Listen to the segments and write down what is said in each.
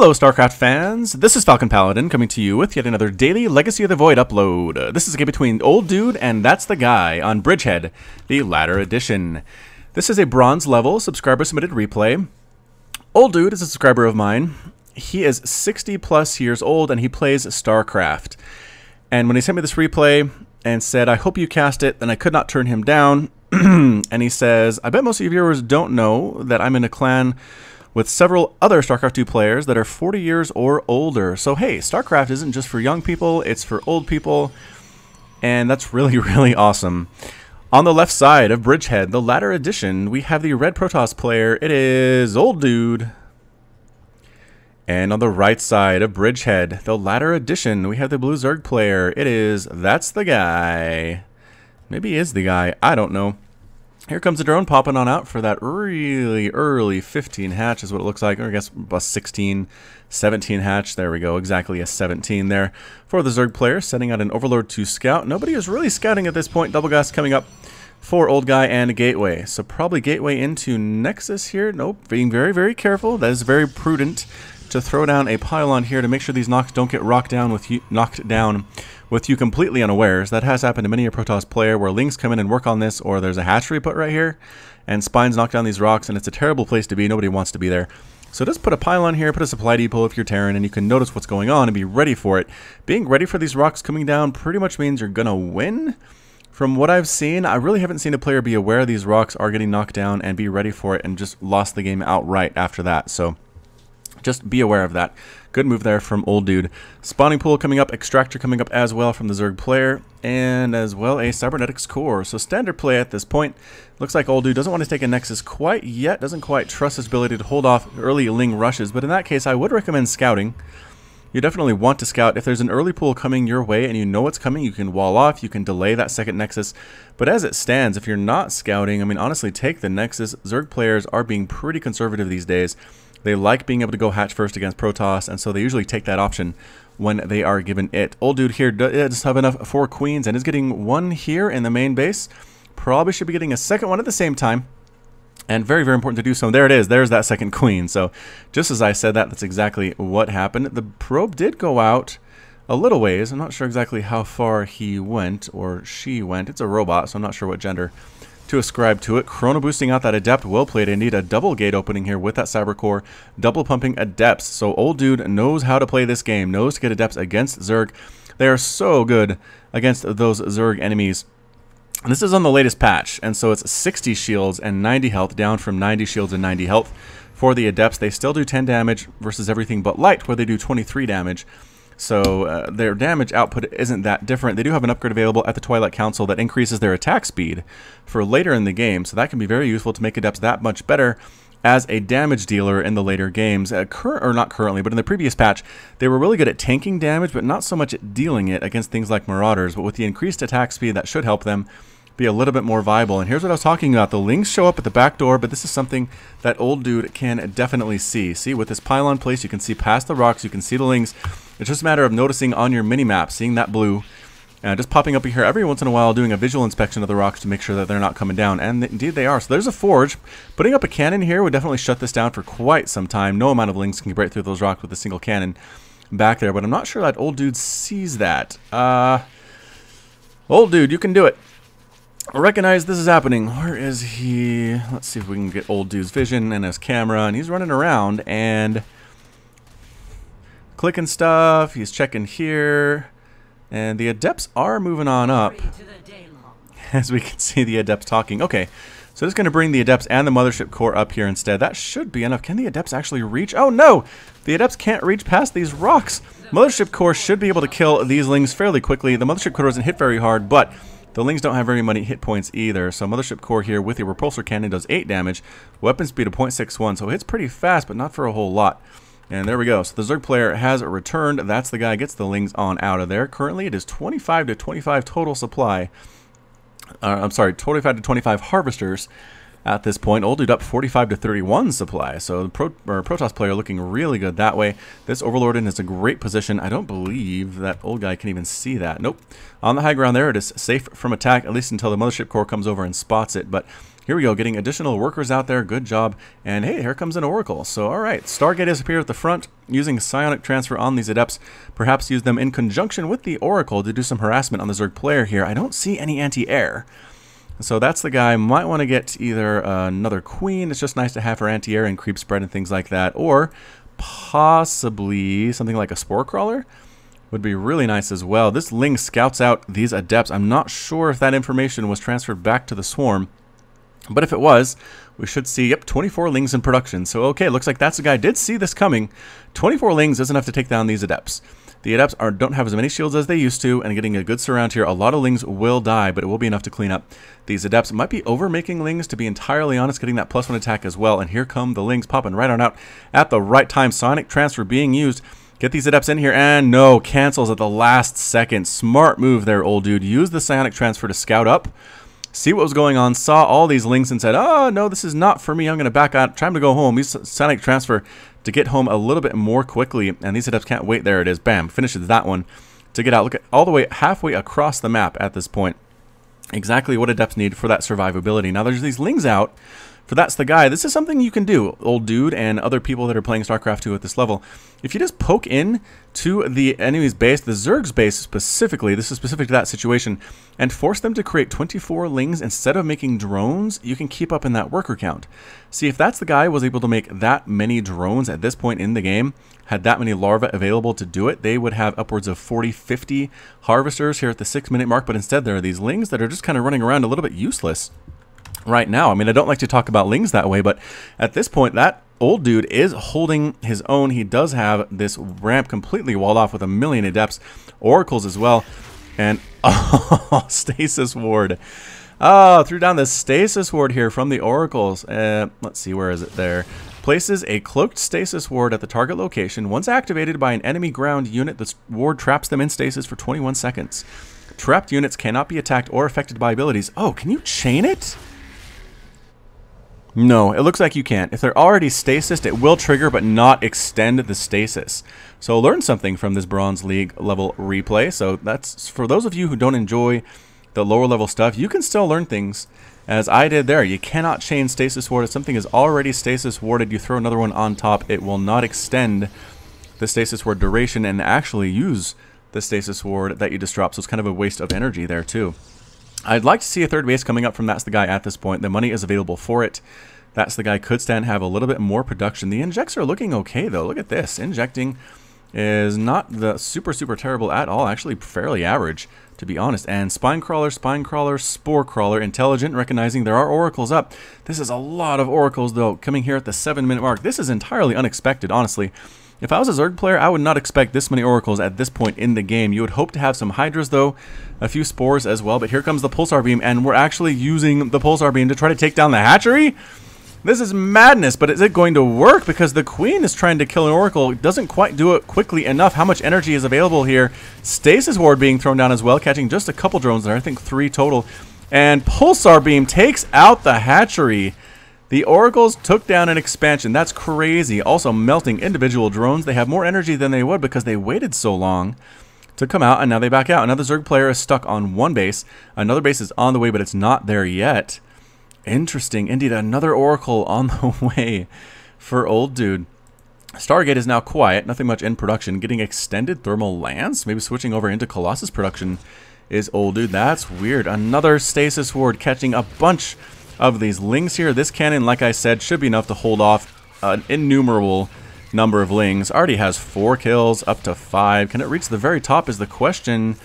Hello Starcraft fans, this is Falcon Paladin coming to you with yet another daily Legacy of the Void upload. This is a game between OldDude and Thatstheguy on Bridgehead, the latter edition. This is a bronze level subscriber submitted replay. OldDude is a subscriber of mine. He is 60 plus years old and he plays Starcraft. And when he sent me this replay and said, I hope you cast it, then I could not turn him down. And he says, I bet most of your viewers don't know that I'm in a clan with several other StarCraft 2 players that are 40 years or older. So hey, StarCraft isn't just for young people, it's for old people, and that's really, really awesome. On the left side of Bridgehead, the latter edition, we have the red Protoss player. It is OldDude. And on the right side of Bridgehead, the latter edition, we have the blue Zerg player. It is Thatstheguy. Maybe he is the guy, I don't know. Here comes the drone popping on out for that really early 15 hatch is what it looks like. Or I guess a 16, 17 hatch. There we go. Exactly a 17 there for the Zerg player. Setting out an Overlord to scout. Nobody is really scouting at this point. Double gas coming up for Old Guy and Gateway. So probably Gateway into Nexus here. Nope. Being very, very careful. That is very prudent to throw down a pylon here to make sure these knocks don't get knocked down with you completely unawares. That has happened to many a Protoss player where Lings come in and work on this, or there's a hatchery put right here, and Spines knock down these rocks, and it's a terrible place to be. Nobody wants to be there. So just put a pylon here, put a supply depot if you're Terran, and you can notice what's going on and be ready for it. Being ready for these rocks coming down pretty much means you're going to win. From what I've seen, I really haven't seen a player be aware these rocks are getting knocked down and be ready for it and just lost the game outright after that. So just be aware of that. Good move there from OldDude. Spawning pool coming up, extractor coming up as well from the Zerg player, and as well a cybernetics core. So standard play at this point. Looks like OldDude doesn't want to take a Nexus quite yet, doesn't quite trust his ability to hold off early Ling rushes, but in that case I would recommend scouting. You definitely want to scout. If there's an early pool coming your way and you know it's coming, you can wall off, you can delay that second Nexus. But as it stands, if you're not scouting, I mean honestly take the Nexus. Zerg players are being pretty conservative these days. They like being able to go hatch first against Protoss, and so they usually take that option when they are given it. OldDude here does have enough for queens and is getting one here in the main base. Probably should be getting a second one at the same time. And very, very important to do so. There it is. There's that second queen. So just as I said that, that's exactly what happened. The probe did go out a little ways. I'm not sure exactly how far he went or she went. It's a robot, so I'm not sure what gender to ascribe to it. Chrono boosting out that adept. Well played indeed. A double gate opening here with that cyber core, double pumping adepts. So OldDude knows how to play this game, knows to get adepts against Zerg. They are so good against those Zerg enemies. And this is on the latest patch, and so it's 60 shields and 90 health, down from 90 shields and 90 health for the adepts. They still do 10 damage versus everything but light, where they do 23 damage. So their damage output isn't that different. They do have an upgrade available at the Twilight Council that increases their attack speed for later in the game. So that can be very useful to make adepts that much better as a damage dealer in the later games. Or not currently, but in the previous patch, they were really good at tanking damage, but not so much at dealing it against things like Marauders. But with the increased attack speed, that should help them be a little bit more viable. And here's what I was talking about. The Lings show up at the back door, but this is something that OldDude can definitely see. See, with this pylon place, you can see past the rocks, you can see the Lings. It's just a matter of noticing on your mini-map, seeing that blue, just popping up here every once in a while, doing a visual inspection of the rocks to make sure that they're not coming down. And indeed they are. So there's a forge. Putting up a cannon here would definitely shut this down for quite some time. No amount of Lings can break through those rocks with a single cannon back there, but I'm not sure that OldDude sees that. OldDude, you can do it. Recognize this is happening. Where is he? Let's see if we can get OldDude's vision and his camera, and he's running around and clicking stuff. He's checking here, and the adepts are moving on up, as we can see the adepts talking. Okay, so just going to bring the adepts and the mothership core up here instead. That should be enough. Can the adepts actually reach? Oh no, the adepts can't reach past these rocks. Mothership core should be able to kill these Lings fairly quickly. The mothership core doesn't hit very hard, but the Lings don't have very many hit points either. So mothership core here with a repulsor cannon does 8 damage, weapon speed of 0.61, so it hits pretty fast, but not for a whole lot. And there we go. So the Zerg player has returned. Thatstheguy gets the Lings on out of there. Currently it is 25 to 25 total supply. I'm sorry, 25 to 25 harvesters at this point. OldDude up 45 to 31 supply. So the Protoss player looking really good that way. This Overlord is a great position. I don't believe that old guy can even see that. Nope. On the high ground there, it is safe from attack, at least until the mothership core comes over and spots it. But here we go, getting additional workers out there. Good job. And hey, here comes an Oracle. So all right, Stargate is up here at the front. using Psionic Transfer on these Adepts. Perhaps use them in conjunction with the Oracle to do some harassment on the Zerg player here. I don't see any anti-air. So that's the guy. Might want to get either another Queen. It's just nice to have for anti-air and creep spread and things like that. Or possibly something like a Spore Crawler would be really nice as well. This Ling scouts out these Adepts. I'm not sure if that information was transferred back to the Swarm. But if it was, we should see, yep, 24 Lings in production. So, okay, looks like that's the guy. Did see this coming. 24 Lings is enough to take down these Adepts. The Adepts don't have as many shields as they used to, and getting a good surround here, a lot of Lings will die, but it will be enough to clean up. These Adepts might be over-making Lings, to be entirely honest, getting that +1 attack as well. And here come the Lings popping right on out at the right time. Sonic Transfer being used. Get these Adepts in here, and no, cancels at the last second. Smart move there, old dude. Use the Psionic Transfer to scout up, see what was going on, saw all these Lings and said, oh, no, this is not for me. I'm going to back out. Time to go home. Use Psionic Transfer to get home a little bit more quickly. And these Adepts can't wait. There it is. Bam. Finishes that one to get out. Look at all the way halfway across the map at this point. Exactly what Adepts need for that survivability. Now there's these Lings out. For That's the Guy, this is something you can do, old dude, and other people that are playing StarCraft 2 at this level. If you just poke in to the enemy's base, the Zerg's base specifically, this is specific to that situation, and force them to create 24 Lings instead of making drones, you can keep up in that worker count. See, if That's the Guy was able to make that many drones at this point in the game, had that many larvae available to do it, they would have upwards of 40, 50 harvesters here at the 6-minute mark, but instead there are these Lings that are just kind of running around a little bit useless right now. I mean, I don't like to talk about Lings that way, but at this point, that old dude is holding his own. He does have this ramp completely walled off with a million Adepts, Oracles as well, and oh, Stasis Ward. Oh, threw down the Stasis Ward here from the Oracles. Let's see, where is it there? Places a cloaked Stasis Ward at the target location. Once activated by an enemy ground unit, the ward traps them in stasis for 21 seconds. Trapped units cannot be attacked or affected by abilities. Oh, can you chain it? No, it looks like you can't. If they're already stasis, it will trigger but not extend the stasis. So learn something from this Bronze League level replay. So that's for those of you who don't enjoy the lower level stuff, you can still learn things as I did there. You cannot chain stasis ward. If something is already stasis warded, you throw another one on top, it will not extend the stasis ward duration and actually use the stasis ward that you just dropped. So it's kind of a waste of energy there too. I'd like to see a third base coming up from That's the Guy at this point. The money is available for it. That's the Guy could stand have a little bit more production. The injects are looking okay though. Look at this. Injecting is not the super terrible at all. Actually fairly average, to be honest. And Spine Crawler, Spore Crawler, Intelligent, recognizing there are Oracles up. This is a lot of Oracles though, coming here at the 7-minute mark. This is entirely unexpected, honestly. If I was a Zerg player, I would not expect this many Oracles at this point in the game. You would hope to have some Hydras, though, a few Spores as well. But here comes the Pulsar Beam, and we're actually using the Pulsar Beam to try to take down the hatchery? This is madness, but is it going to work? Because the Queen is trying to kill an Oracle. It doesn't quite do it quickly enough. How much energy is available here? Stasis Ward being thrown down as well, catching just a couple drones there. I think 3 total. And Pulsar Beam takes out the hatchery. The Oracles took down an expansion. That's crazy. Also melting individual drones. They have more energy than they would because they waited so long to come out, and now they back out. Another Zerg player is stuck on one base. Another base is on the way, but it's not there yet. Interesting. Indeed, another Oracle on the way for old dude. Stargate is now quiet. Nothing much in production. Getting extended thermal lance. Maybe switching over into Colossus production is old dude. That's weird. Another Stasis Ward catching a bunch of these Lings here. This cannon, like I said, should be enough to hold off an innumerable number of Lings. Already has 4 kills, up to 5. Can it reach the very top is the question.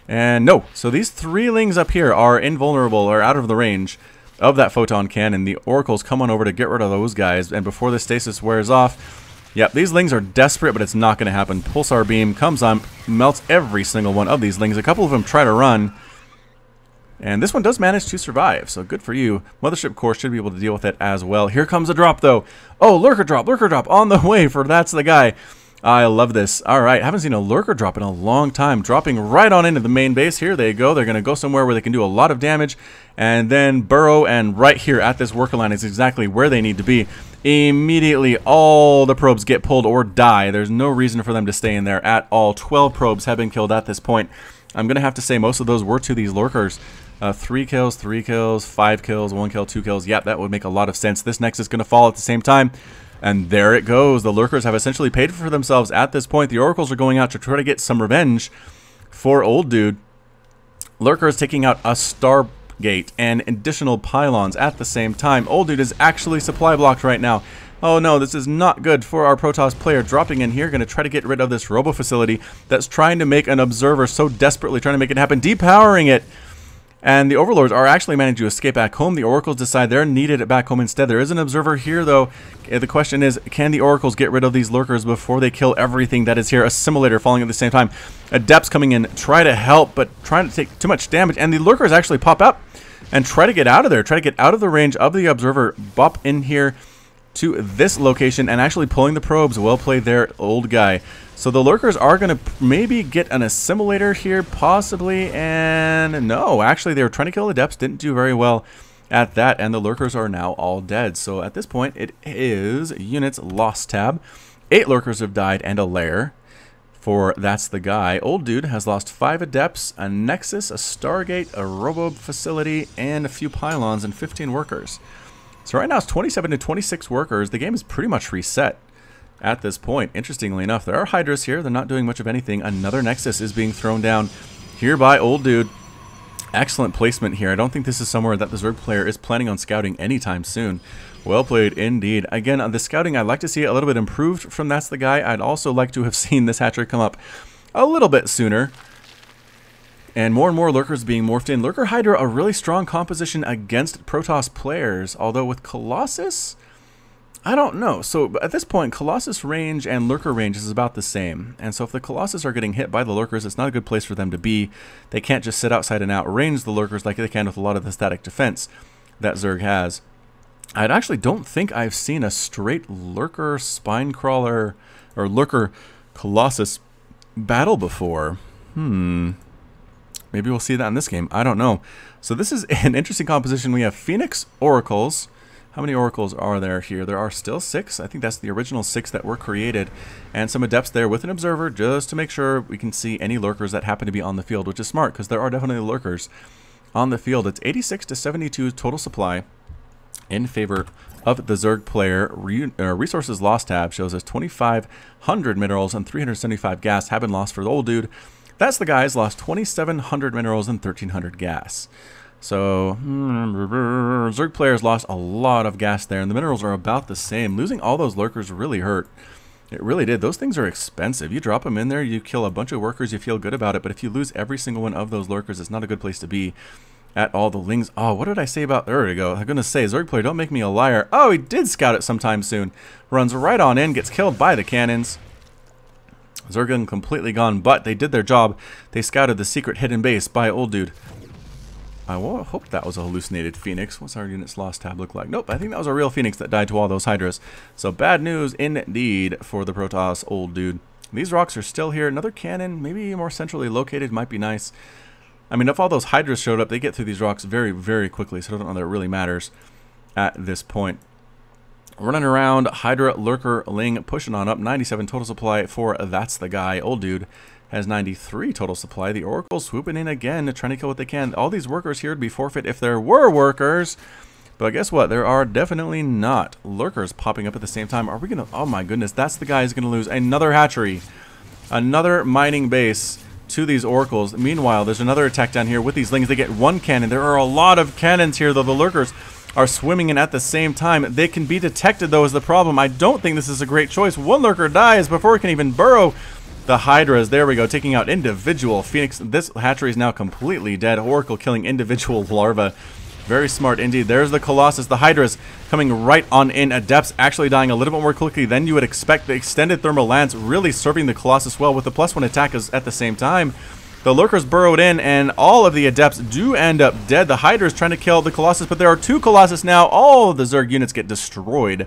And no. So these 3 Lings up here are invulnerable or out of the range of that photon cannon. The Oracles come on over to get rid of those guys. And before the stasis wears off, yep, these Lings are desperate, but it's not going to happen. Pulsar Beam comes on, melts every single one of these Lings. A couple of them try to run. And this one does manage to survive, so good for you. Mothership Core should be able to deal with it as well. Here comes a drop, though. Oh, Lurker drop on the way for That's the Guy. I love this. All right, haven't seen a Lurker drop in a long time. Dropping right on into the main base. Here they go. They're going to go somewhere where they can do a lot of damage. And then burrow, and right here at this worker line is exactly where they need to be. Immediately, all the probes get pulled or die. There's no reason for them to stay in there at all. 12 probes have been killed at this point. I'm going to have to say most of those were to these Lurkers. 3 kills, 5 kills, 1 kill, 2 kills. Yep, that would make a lot of sense. This Nexus is going to fall at the same time. And there it goes. The Lurkers have essentially paid for themselves at this point. The Oracles are going out to try to get some revenge for OldDude. Lurkers taking out a Stargate and additional pylons at the same time. OldDude is actually supply blocked right now. Oh no, this is not good for our Protoss player. Dropping in here, going to try to get rid of this robo facility that's trying to make an observer, so desperately trying to make it happen, depowering it. And the Overlords are actually managing to escape back home. The Oracles decide they're needed back home instead. There is an observer here, though. The question is, can the Oracles get rid of these Lurkers before they kill everything that is here? A Simulator falling at the same time. Adepts coming in, try to help, but trying to take too much damage. And the Lurkers actually pop up and try to get out of there. Try to get out of the range of the observer. Bop in here to this location and actually pulling the probes. Well played there, old guy. So the Lurkers are going to maybe get an assimilator here, possibly, and no, actually they were trying to kill Adepts, didn't do very well at that, and the Lurkers are now all dead. So at this point, it is units lost tab. 8 Lurkers have died and a lair for That's the Guy. OldDude has lost 5 Adepts, a Nexus, a Stargate, a Robo facility, and a few pylons and 15 workers. So right now it's 27 to 26 workers. The game is pretty much reset at this point. Interestingly enough, there are Hydras here. They're not doing much of anything. Another Nexus is being thrown down here by OldDude. Excellent placement here. I don't think this is somewhere that the Zerg player is planning on scouting anytime soon. Well played indeed. Again, on the scouting, I'd like to see it a little bit improved from That's the Guy. I'd also like to have seen this hatchery come up a little bit sooner. And more Lurkers being morphed in. Lurker Hydra, a really strong composition against Protoss players. Although with Colossus, I don't know. So at this point, Colossus range and Lurker range is about the same. And so if the Colossus are getting hit by the Lurkers, it's not a good place for them to be. They can't just sit outside and outrange the Lurkers like they can with a lot of the static defense that Zerg has. I actually don't think I've seen a straight Lurker spine crawler or Lurker Colossus battle before. Maybe we'll see that in this game. I don't know. So this is an interesting composition. We have Phoenix Oracles. How many Oracles are there here? There are still 6. I think that's the original 6 that were created. And some Adepts there with an Observer just to make sure we can see any Lurkers that happen to be on the field, which is smart because there are definitely Lurkers on the field. It's 86 to 72 total supply in favor of the Zerg player. Resources lost tab shows us 2,500 minerals and 375 gas have been lost for the OldDude. That's the Guy's lost 2,700 minerals and 1,300 gas. So, Zerg players lost a lot of gas there, and the minerals are about the same. Losing all those Lurkers really hurt. It really did. Those things are expensive. You drop them in there, you kill a bunch of workers, you feel good about it, but if you lose every single one of those Lurkers, it's not a good place to be at all. The Lings. Oh, what did I say about... There we go. I'm going to say, Zerg player, don't make me a liar. Oh, he did scout it sometime soon. Runs right on in, gets killed by the cannons. Zerg completely gone, but they did their job. They scouted the secret hidden base by OldDude. I hope that was a hallucinated Phoenix. What's our units lost tab look like? Nope, I think that was a real Phoenix that died to all those Hydras. So bad news indeed for the Protoss OldDude. These rocks are still here. Another cannon, maybe more centrally located, might be nice. I mean, if all those Hydras showed up, they get through these rocks very, very quickly, so I don't know that it really matters at this point. Running around, Hydra, Lurker, Ling, pushing on up. 97 total supply for That's the Guy. OldDude has 93 total supply. The Oracle swooping in again, trying to kill what they can. All these workers here would be forfeit if there were workers. But guess what? There are definitely not. Lurkers popping up at the same time. Are we going to... Oh my goodness, That's the Guy is going to lose another hatchery. Another mining base to these Oracles. Meanwhile, there's another attack down here with these Lings. They get one cannon. There are a lot of cannons here, though. The Lurkers are swimming in at the same time. They can be detected, though, is the problem. I don't think this is a great choice. One Lurker dies before it can even burrow. The Hydras, there we go, taking out individual Phoenix. This hatchery is now completely dead. Oracle killing individual larvae. Very smart indeed. There's the Colossus. The Hydras coming right on in. Adepts actually dying a little bit more quickly than you would expect. The extended thermal lance really serving the Colossus well with the +1 attack at the same time. The Lurkers burrowed in, and all of the Adepts do end up dead. The Hydra is trying to kill the Colossus, but there are 2 Colossus now. All of the Zerg units get destroyed.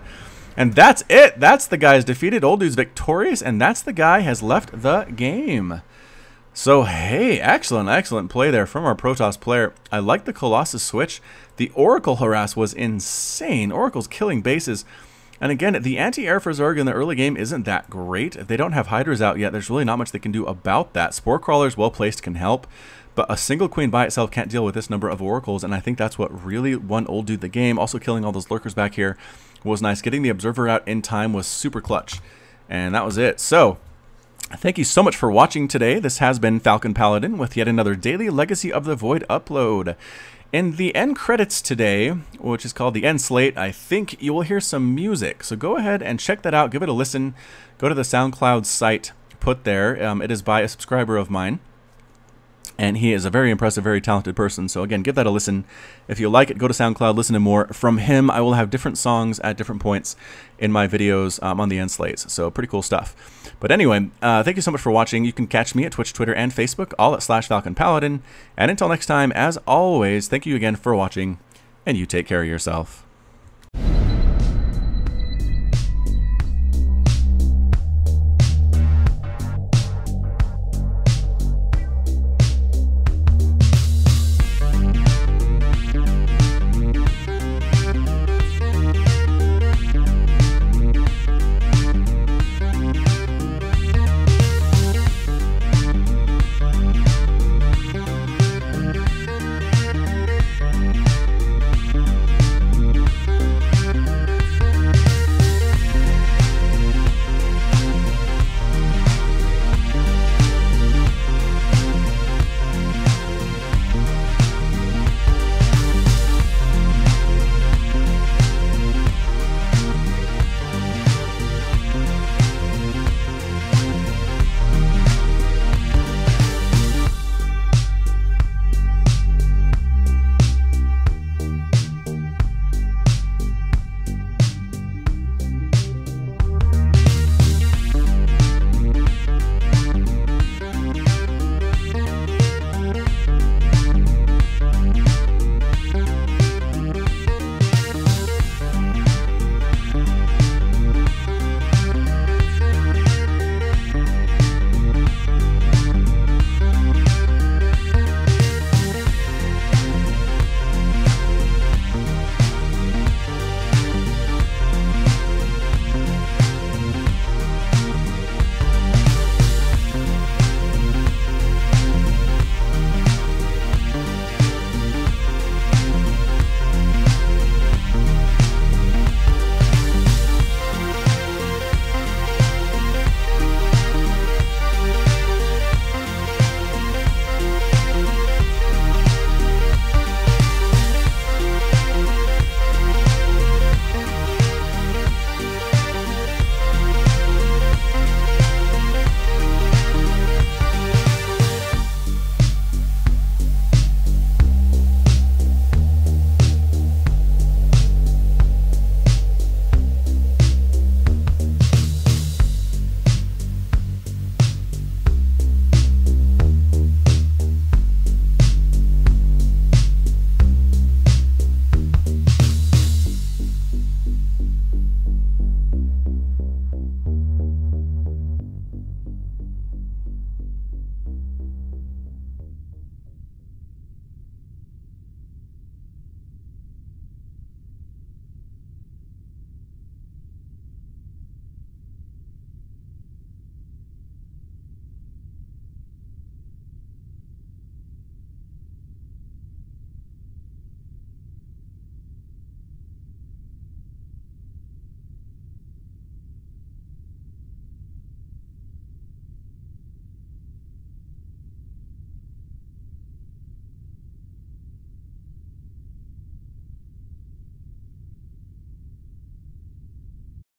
And that's it. That's the Guy's defeated. OldDude's victorious, and That's the Guy has left the game. So, hey, excellent play there from our Protoss player. I like the Colossus switch. The Oracle harass was insane. Oracle's killing bases. And again, the anti-air for Zerg in the early game isn't that great. If they don't have Hydras out yet, there's really not much they can do about that. Spore Crawlers, well placed, can help. but a single queen by itself can't deal with this number of oracles, and I think that's what really won OldDude the game. Also killing all those lurkers back here was nice. Getting the observer out in time was super clutch, and that was it. So thank you so much for watching today. This has been Falcon Paladin with yet another daily Legacy of the Void upload. In the end credits today, which is called the end slate, I think you will hear some music. So go ahead and check that out. Give it a listen. Go to the SoundCloud site put there. It is by a subscriber of mine. And he is a very impressive, very talented person. So again, give that a listen. If you like it, go to SoundCloud, listen to more from him. I will have different songs at different points in my videos on the end slates. So pretty cool stuff. But anyway, thank you so much for watching. You can catch me at Twitch, Twitter, and Facebook, all at /FalconPaladin. And until next time, as always, thank you again for watching, and you take care of yourself.